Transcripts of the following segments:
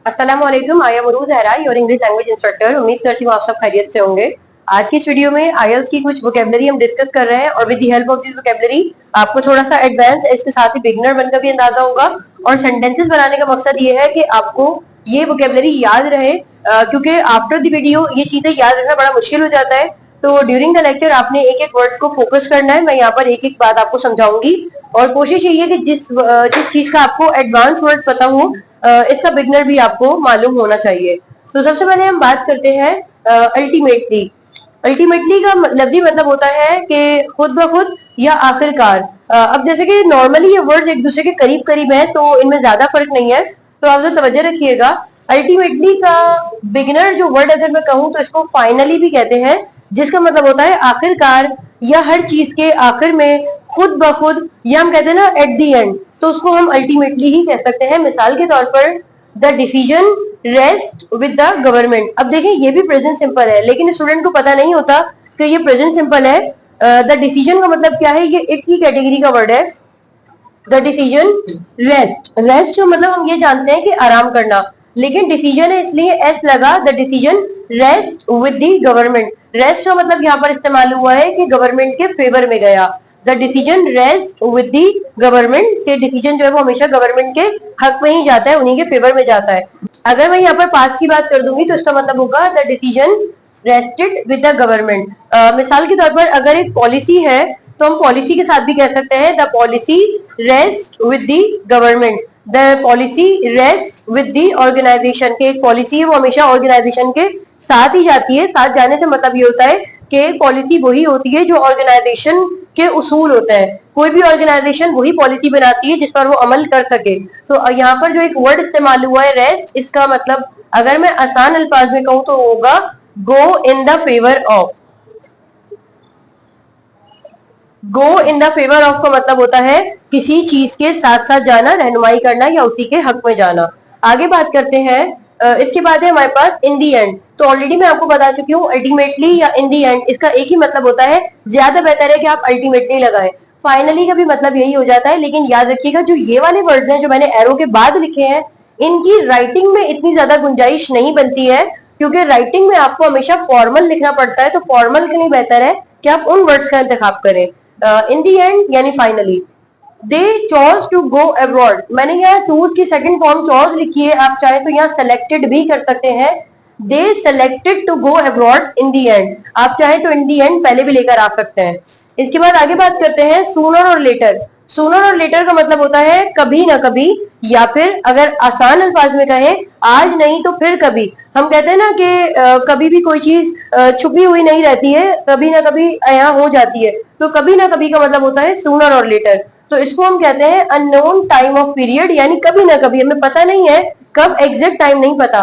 अस्सलामुअलैकुम। I am Urooj Zahra, your English language instructor. उम्मीद करती हूँ आप सब खैरियत से होंगे। आज की इस वीडियो में आईएलटीएस की कुछ वोकेबलरी हम डिस्कस कर रहे हैं और with the help of this vocabulary आपको थोड़ा सा एडवांस, इसके साथ ही बिगिनर बनकर भी अंदाजा होगा। और सेंटेंसेस बनाने का मकसद ये है कि आपको ये वोकेबलरी याद रहे, क्योंकि आफ्टर द वीडियो ये चीजें याद रखना बड़ा मुश्किल हो जाता है। तो ड्यूरिंग द लेक्चर आपने एक एक वर्ड को फोकस करना है। मैं यहाँ पर एक एक बात आपको समझाऊंगी और कोशिश यही है कि जिस चीज का आपको एडवांस वर्ड पता हो, इसका बिगनर भी आपको मालूम होना चाहिए। तो सबसे पहले हम बात करते हैं अल्टीमेटली। अल्टीमेटली का लफ्जी मतलब होता है कि खुद ब खुद या आखिरकार। अब जैसे कि नॉर्मली ये वर्ड्स एक दूसरे के करीब करीब हैं, तो इनमें ज्यादा फर्क नहीं है, तो आप जो तवज्जो रखिएगा। अल्टीमेटली का बिगिनर जो वर्ड अगर मैं कहूँ तो इसको फाइनली भी कहते हैं, जिसका मतलब होता है आखिरकार या हर चीज के आखिर में, खुद ब खुद, या हम कहते हैं ना एट दी एंड, तो उसको हम अल्टीमेटली ही कह सकते हैं। मिसाल के तौर पर the decision rest with the government. अब देखें ये भी प्रेजेंट सिंपल है, लेकिन स्टूडेंट को पता नहीं होता कि ये प्रेजेंट सिंपल है। द डिसीजन का मतलब क्या है, ये इट की कैटेगरी का वर्ड है। द डिसीजन रेस्ट, रेस्ट का मतलब हम ये जानते हैं कि आराम करना, लेकिन डिसीजन है इसलिए एस लगा। The decision rest with the government, rest का मतलब यहाँ पर इस्तेमाल हुआ है कि गवर्नमेंट के फेवर में गया। The decision rest with the government, के डिसीजन जो है वो हमेशा गवर्नमेंट के हक में ही जाता है, उन्हीं के फेवर में जाता है। अगर मैं यहाँ पर पास की बात कर दूंगी तो इसका मतलब होगा the decision rested with the government. मिसाल के तौर पर अगर एक पॉलिसी है तो हम पॉलिसी के साथ भी कह सकते हैं the policy rest with the government. The policy rest with the organisation, के एक पॉलिसी है वो हमेशा ऑर्गेनाइजेशन के साथ ही जाती है। साथ जाने से मतलब ये होता है कि पॉलिसी वही होती है जो ऑर्गेनाइजेशन के उसूल होते हैं। कोई भी ऑर्गेनाइजेशन वही पॉलिसी बनाती है जिस पर वो अमल कर सके। तो यहाँ पर जो एक वर्ड इस्तेमाल हुआ है रेस्ट, इसका मतलब अगर मैं आसान अल्फाज में कहूँ तो होगा go in the favour of. Go in the favour of का मतलब होता है किसी चीज के साथ साथ जाना, रहनुमाई करना या उसी के हक में जाना। आगे बात करते हैं। इसके बाद है हमारे पास इन दी एंड। तो ऑलरेडी मैं आपको बता चुकी हूँ अल्टीमेटली या इन दी एंड इसका एक ही मतलब होता है। ज्यादा बेहतर है कि आप अल्टीमेटली लगाएं। फाइनली का भी मतलब यही हो जाता है, लेकिन याद रखिएगा जो ये वाले वर्ड्स हैं जो मैंने एरो के बाद लिखे हैं, इनकी राइटिंग में इतनी ज्यादा गुंजाइश नहीं बनती है, क्योंकि राइटिंग में आपको हमेशा फॉर्मल लिखना पड़ता है। तो फॉर्मल के लिए बेहतर है कि आप उन वर्ड्स का इंतखाब करें। इन दी एंड यानी finally. They chose to go abroad, मैंने यहाँ चूज की सेकंड फॉर्म चॉज लिखी है, आप चाहे तो यहाँ सेलेक्टेड भी कर सकते हैं। They selected to go abroad in the end, आप चाहे तो इन दी एंड पहले भी लेकर आ सकते हैं। इसके बाद आगे बात करते हैं सूनर और लेटर। सूनर और लेटर का मतलब होता है कभी ना कभी, या फिर अगर आसान अल्फाज में कहें आज नहीं तो फिर कभी। हम कहते हैं ना कि कभी भी कोई चीज छुपी हुई नहीं रहती है, कभी ना कभी यहाँ हो जाती है। तो कभी ना कभी का मतलब होता है सूनर और लेटर। तो इसको हम कहते हैं अननोन टाइम ऑफ पीरियड, यानी कभी ना कभी, हमें पता नहीं है कब, एग्जैक्ट टाइम नहीं पता।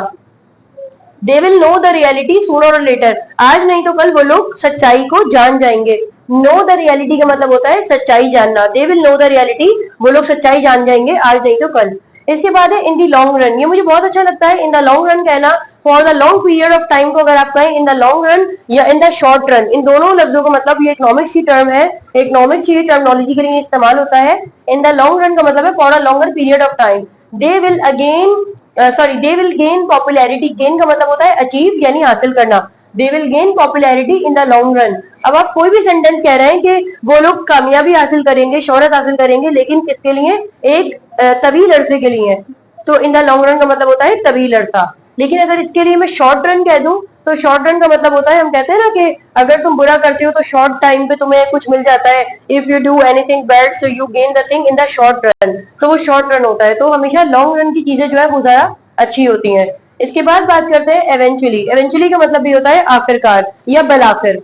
They will know the reality sooner और लेटर, आज नहीं तो कल वो लोग सच्चाई को जान जाएंगे। नो द रियलिटी का मतलब होता है सच्चाई जानना। They will know the reality, वो लोग सच्चाई जान जाएंगे आज नहीं तो कल। इसके बाद है इन द लॉन्ग रन, ये मुझे बहुत अच्छा लगता है। इन द लॉन्ग रन कहना, for the long period of time को अगर आप कहें इन द लॉन्ग रन या इन द शॉर्ट रन, इन दोनों लफ्जों का मतलब ये इकोनॉमिक्स की टर्म है, इकोनॉमिक्स की टर्मिनोलॉजी के लिए इस्तेमाल होता है। इन द लॉन्ग रन का मतलब है for a longer period of time. They will again they will gain popularity, gain का मतलब होता है अचीव यानी हासिल करना। They will gain popularity in the long run. अब आप कोई भी सेंटेंस कह रहे हैं कि वो लोग कामयाबी हासिल करेंगे, शोहरत हासिल करेंगे, लेकिन किसके लिए, एक तवील अरसे के लिए। तो इन द लॉन्ग रन का मतलब होता है तवील अरसा। लेकिन अगर इसके लिए मैं शॉर्ट रन कह दूं तो शॉर्ट रन का मतलब होता है, हम कहते हैं ना कि अगर तुम बुरा करते हो तो शॉर्ट टाइम पे तुम्हें कुछ मिल जाता है। If you do anything bad so you gain the thing in the short run, तो वो शॉर्ट रन होता है। तो हमेशा लॉन्ग रन की चीजें जो है वो ज्यादा अच्छी होती हैं। इसके बाद बात करते हैं एवेंचुअली। एवेंचुअली का मतलब भी होता है आखिरकार या बलाखिर,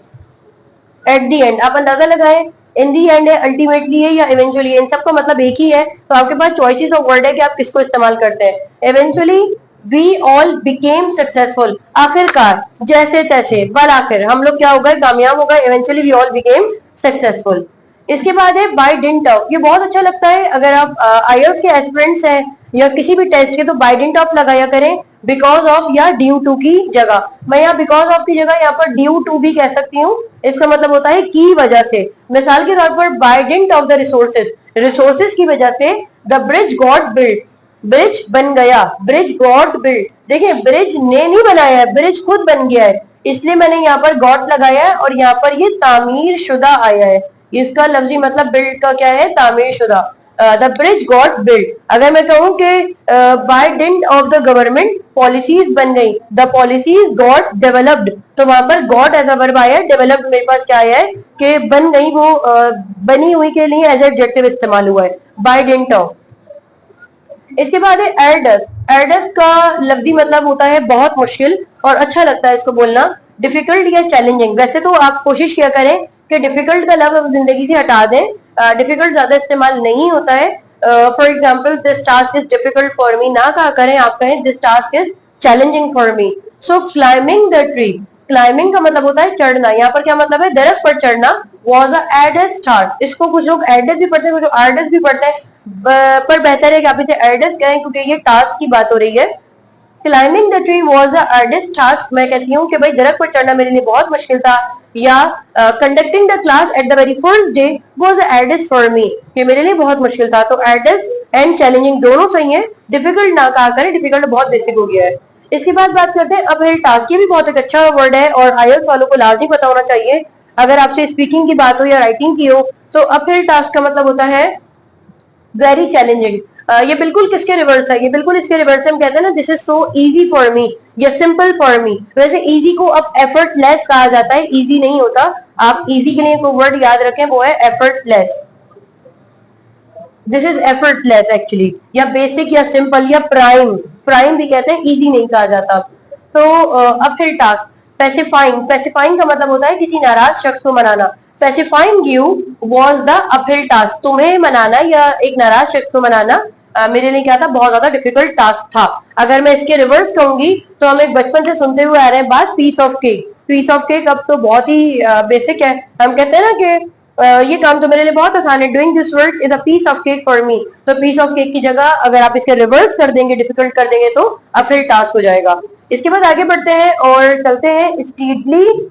एट दी एंड। आप अंदाजा लगाएं, इन दी एंड है, अल्टीमेटली है या इवेंचुअली है, इन सबका मतलब एक ही है। तो आपके पास चॉइसेस ऑफ वर्ड है कि आप किसको इस्तेमाल करते हैं। Eventually we all became successful, आखिरकार, जैसे तैसे, बल आखिर हम लोग क्या हो गए, कामयाब हो गए। Eventually we all became successful. इसके बाद है बाय डिंट ऑफ, ये बहुत अच्छा लगता है। अगर आप आईएलटीएस के एस्पिरेंट्स हैं या किसी भी टेस्ट के, तो बाय डिंट ऑफ लगाया करें बिकॉज ऑफ या ड्यू टू की जगह। मैं यहाँ बिकॉज ऑफ की जगह यहाँ पर ड्यू टू भी कह सकती हूँ। इसका मतलब होता है की वजह से। मिसाल के तौर पर by dint of the resources, resources की वजह से the bridge got built. Bridge बन गया, ब्रिज गॉट बिल्ड। देखिए ब्रिज ने नहीं बनाया है, ब्रिज खुद बन गया है, इसलिए मैंने यहाँ पर गॉट लगाया है और यहाँ पर ये तामीर शुदा आया है। इसका लफ्जी मतलब बिल्ड का क्या है, तामीर शुदा। The bridge got build. अगर मैं कहूँ कि by dint of the government policies बन गई, द पॉलिसीज गॉट डेवलप्ड, तो वहां पर गॉट एज अ वर्ब आया है, डेवलप्ड मेरे पास क्या आया है कि बन गई, वो बनी हुई के लिए एज एडजेक्टिव इस्तेमाल हुआ है, बाय डिंट ऑफ। इसके बाद है एल्डस। एल्डस का लफ्जी मतलब होता है बहुत मुश्किल, और अच्छा लगता है इसको बोलना, डिफिकल्ट या चैलेंजिंग। वैसे तो आप कोशिश किया करें कि डिफिकल्ट का लफ्ज जिंदगी से हटा दें, डिफिकल्ट ज्यादा इस्तेमाल नहीं होता है। For example this task is difficult for me ना कहा करें, आप कहें this task is challenging for me. So climbing the tree, climbing का मतलब होता है चढ़ना, यहाँ पर क्या मतलब है, दरख्त पर चढ़ना। वॉज अ एडस टास्क, इसको कुछ लोग एडस भी पढ़ते हैं, कुछ लोग आर्डस भी पढ़ते हैं, पर बेहतर है कि आप इसे एडस कहें क्योंकि ये टास्क की बात हो रही है। Climbing the tree was a arduous task, मैं कहती हूँ कि भाई दरख्त पर चढ़ना मेरे लिए बहुत मुश्किल था। या conducting the class at the very first day was a AIDS for me, ये मेरे लिए बहुत मुश्किल था। तो एडस एंड चैलेंजिंग दोनों सही है, डिफिकल्ट ना कहा करें, डिफिकल्ट बहुत बेसिक हो गया है। इसके बाद बात करते हैं अपहिल टास्क। ये भी बहुत एक अच्छा वर्ड है और आईएलटीएस वालों को लाजमी पता होना चाहिए। अगर आपसे स्पीकिंग की बात हो या राइटिंग की हो तो अपहिल टास्क का मतलब होता है वेरी चैलेंजिंग। ये बिल्कुल किसके रिवर्स है, ये बिल्कुल इसके रिवर्स है। हम कहते हैं ना this is so easy for me या सिंपल फॉर मी। वैसे इजी को अब एफर्टलेस कहा जाता है, इजी नहीं होता। आप इजी के लिए कोई वर्ड याद रखें, वो है effortless. This is effortless actually, या बेसिक या सिंपल या प्राइम, प्राइम भी कहते हैं, इजी नहीं कहा जाता। तो अपहिल टास्क। पैसिफाइंग, पैसिफाइंग का मतलब होता है किसी नाराज शख्स को मनाना। Pacifying you was the uphill task, तुम्हें मनाना या एक नाराज शख्स को मनाना मेरे लिए क्या था, बहुत ज्यादा डिफिकल्ट टास्क था। अगर मैं इसके रिवर्स कहूंगी तो हम एक बचपन से सुनते हुए आ रहे हैं बात, piece of cake. Piece of cake अब तो बहुत ही बेसिक है, हम कहते हैं ना कि ये काम तो मेरे लिए बहुत आसान है, doing this work is a piece of cake for me. तो पीस ऑफ केक की जगह अगर आप इसके रिवर्स कर देंगे, डिफिकल्ट कर देंगे, तो अपहिल टास्क हो जाएगा। इसके बाद आगे बढ़ते हैं और चलते हैं स्टीडली,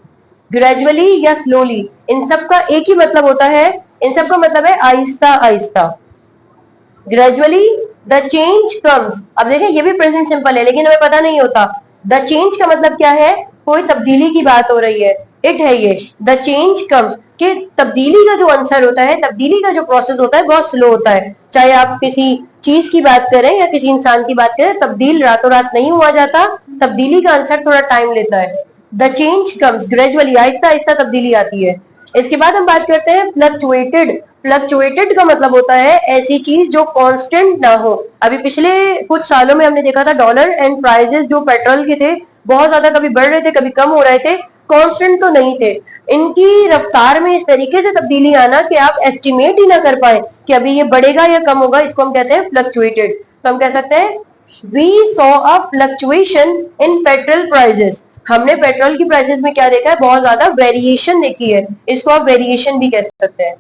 ग्रेजुअली या स्लोली। इन सब का एक ही मतलब होता है, इन सब का मतलब है Aahista Aahista. Gradually the change comes, अब देखें ये भी प्रेजेंट सिंपल है लेकिन हमें पता नहीं होता द चेंज का मतलब क्या है, कोई तब्दीली की बात हो रही है, इट है ये द चेंज कम्स, कि तब्दीली का जो आंसर होता है, तब्दीली का जो प्रोसेस होता है बहुत स्लो होता है। चाहे आप किसी चीज की बात करें या किसी इंसान की बात करें, तब्दील रातों रात नहीं हुआ जाता, तब्दीली का आंसर थोड़ा टाइम लेता है। The change comes gradually, Aahista Aahista तब्दीली आती है। इसके बाद हम बात करते हैं फ्लक्चुएटेड। फ्लक्चुएटेड का मतलब होता है ऐसी चीज जो कांस्टेंट ना हो। अभी पिछले कुछ सालों में हमने देखा था डॉलर एंड प्राइजेस जो पेट्रोल के थे बहुत ज्यादा कभी बढ़ रहे थे कभी कम हो रहे थे, कांस्टेंट तो नहीं थे। इनकी रफ्तार में इस तरीके से तब्दीली आना कि आप एस्टिमेट ही ना कर पाए कि अभी ये बढ़ेगा या कम होगा, इसको हम कहते हैं फ्लक्चुएटेड। तो हम कह सकते हैं we saw a fluctuation in petrol prices, हमने पेट्रोल की प्राइसेस में क्या देखा है, बहुत ज्यादा वेरिएशन देखी है, इसको आप वेरिएशन भी कह सकते हैं।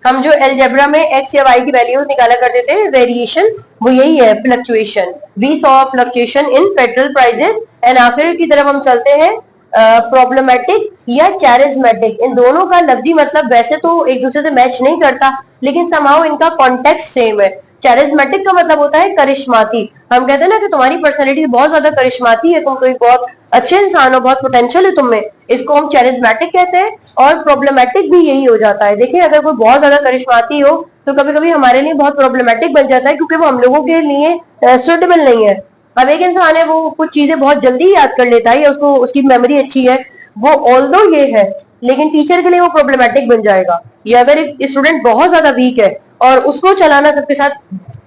हम जो एलजेब्रा में एक्स या वाई की वैल्यूज निकाला करते थे वेरिएशन, वो यही है fluctuation. We saw fluctuation in petrol prices. And आखिर की तरफ हम चलते हैं प्रॉब्लमेटिक या चैरिज्मेटिक। इन दोनों का लफ्जी मतलब वैसे तो एक दूसरे से मैच नहीं करता लेकिन समाओ इनका कॉन्टेक्स्ट सेम है। चैरिज्मेटिक का मतलब होता है करिश्माती। हम कहते हैं ना कि तुम्हारी पर्सनैलिटी बहुत ज्यादा करिश्माती है, तुम कोई बहुत अच्छे इंसान हो, बहुत पोटेंशियल है तुम में, इसको हम चैरिज्मेटिक कहते हैं। और प्रॉब्लमेटिक भी यही हो जाता है। देखिए अगर कोई बहुत ज्यादा करिश्माती हो तो कभी कभी हमारे लिए बहुत प्रॉब्लमेटिक बन जाता है क्योंकि वो हम लोगों के लिए सुटेबल नहीं है। अब एक इंसान है वो कुछ चीजें बहुत जल्दी याद कर लेता है या उसको उसकी मेमोरी अच्छी है, वो ऑल्दो ये है, लेकिन टीचर के लिए वो प्रॉब्लमेटिक बन जाएगा। या अगर एक स्टूडेंट बहुत ज्यादा वीक है और उसको चलाना सबके साथ,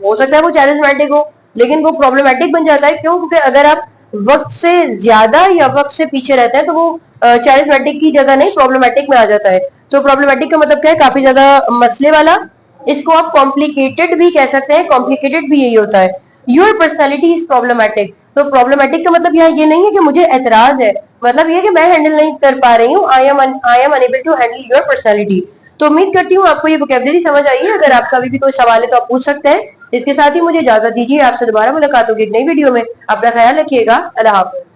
हो सकता है वो चैरिज्मेटिक हो लेकिन वो प्रॉब्लमेटिक बन जाता है। क्यों? क्योंकि अगर आप वक्त से ज्यादा या वक्त से पीछे रहते हैं तो वो चैरिज्मेटिक की जगह नहीं प्रॉब्लमेटिक में आ जाता है। तो प्रॉब्लमेटिक का मतलब क्या है, काफी ज्यादा मसले वाला। इसको आप कॉम्प्लिकेटेड भी कह सकते हैं, कॉम्प्लिकेटेड भी यही होता है। योर पर्सनैलिटी इज प्रॉब्लमेटिक, तो प्रॉब्लमेटिक का मतलब यहाँ ये नहीं है कि मुझे एतराज है, मतलब ये कि मैं हैंडल नहीं कर पा रही हूँ, I am unable to handle your personality. तो उम्मीद करती हूँ आपको ये वोकैबुलरी समझ आई है। अगर आपका अभी भी कोई सवाल है तो आप पूछ सकते हैं। इसके साथ ही मुझे इजाजत दीजिए, आपसे दोबारा मुलाकात होगी एक नई वीडियो में। अपना ख्याल रखिएगा, अल्लाह हाफ़िज़।